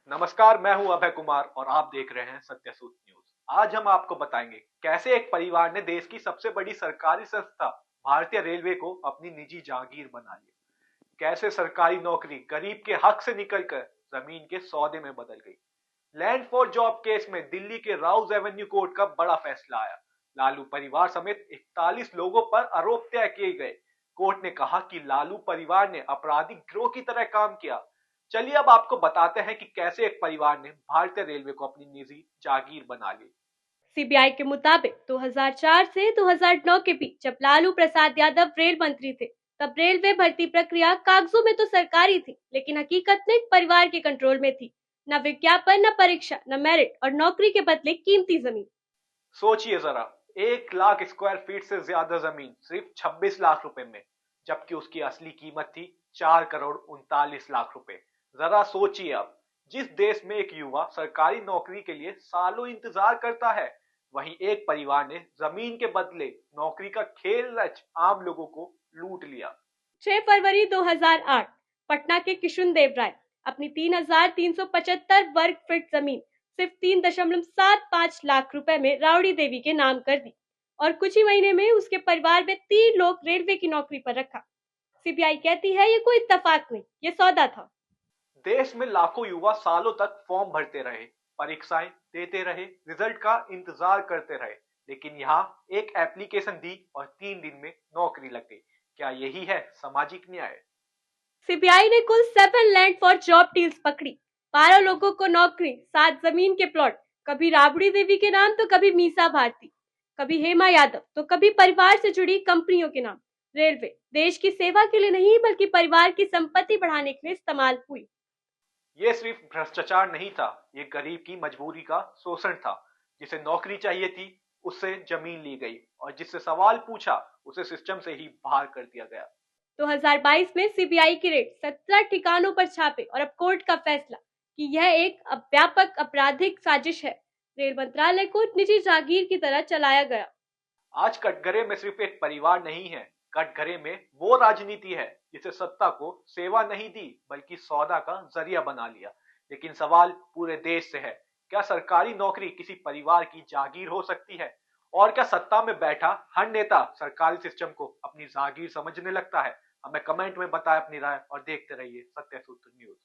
नमस्कार, मैं हूं अभय कुमार और आप देख रहे हैं सत्यसूत न्यूज। आज हम आपको बताएंगे कैसे एक परिवार ने देश की सबसे बड़ी सरकारी संस्था भारतीय रेलवे को अपनी निजी जागीर बना लिया। कैसे सरकारी नौकरी गरीब के हक से निकलकर जमीन के सौदे में बदल गई। लैंड फॉर जॉब केस में दिल्ली के राउज एवेन्यू कोर्ट का बड़ा फैसला आया। लालू परिवार समेत 41 लोगों पर आरोप तय किए गए। कोर्ट ने कहा कि लालू परिवार ने आपराधिक गिरोह की तरह काम किया। चलिए अब आपको बताते हैं कि कैसे एक परिवार ने भारतीय रेलवे को अपनी निजी जागीर बना ली। सीबीआई के मुताबिक 2004 से 2009 के बीच जब लालू प्रसाद यादव रेल मंत्री थे, तब रेलवे भर्ती प्रक्रिया कागजों में तो सरकारी थी, लेकिन हकीकत में परिवार के कंट्रोल में थी। न विज्ञापन, न परीक्षा, न मेरिट और नौकरी के बदले कीमती जमीन। सोचिए जरा, 1 लाख स्क्वायर फीट से ज्यादा जमीन सिर्फ 26 लाख रुपए में, जबकि उसकी असली कीमत थी 4 करोड़ 39 लाख रुपए। जरा सोचिए अब, जिस देश में एक युवा सरकारी नौकरी के लिए सालों इंतजार करता है, वहीं एक परिवार ने जमीन के बदले नौकरी का खेल रच आम लोगों को लूट लिया। 6 फरवरी 2008 पटना के किशुन देव राय अपनी 3,375 वर्ग फीट जमीन सिर्फ 3.75 लाख रुपए में राउडी देवी के नाम कर दी और कुछ ही महीने में उसके परिवार में 3 लोग रेलवे की नौकरी पर रखा। सीबीआई कहती है ये कोई इत्तेफाक नहीं, ये सौदा था। देश में लाखों युवा सालों तक फॉर्म भरते रहे, परीक्षाएं देते रहे, रिजल्ट का इंतजार करते रहे, लेकिन यहाँ एक एप्लीकेशन दी और 3 दिन में नौकरी लग गई। क्या यही है सामाजिक न्याय? सीबीआई ने कुल 7 लैंड फॉर जॉब डील्स पकड़ी। 12 लोगों को नौकरी, 7 जमीन के प्लॉट, कभी राबड़ी देवी के नाम तो कभी मीसा भारती, कभी हेमा यादव तो कभी परिवार से जुड़ी कंपनियों के नाम। रेलवे देश की सेवा के लिए नहीं बल्कि परिवार की संपत्ति बढ़ाने के लिए इस्तेमाल हुई। ये सिर्फ भ्रष्टाचार नहीं था, ये गरीब की मजबूरी का शोषण था। जिसे नौकरी चाहिए थी, उससे जमीन ली गई, और जिससे सवाल पूछा, उसे सिस्टम से ही बाहर कर दिया गया। 2022 में सीबीआई की रेड 17 ठिकानों पर छापे और अब कोर्ट का फैसला कि यह एक व्यापक आपराधिक साजिश है। रेल मंत्रालय को निजी जागीर की तरह चलाया गया। आज कटघरे में सिर्फ एक परिवार नहीं है, कटघरे में वो राजनीति है जिसे सत्ता को सेवा नहीं दी बल्कि सौदा का जरिया बना लिया। लेकिन सवाल पूरे देश से है, क्या सरकारी नौकरी किसी परिवार की जागीर हो सकती है? और क्या सत्ता में बैठा हर नेता सरकारी सिस्टम को अपनी जागीर समझने लगता है? हमें कमेंट में बताएं अपनी राय और देखते रहिए सत्य सूत्र न्यूज।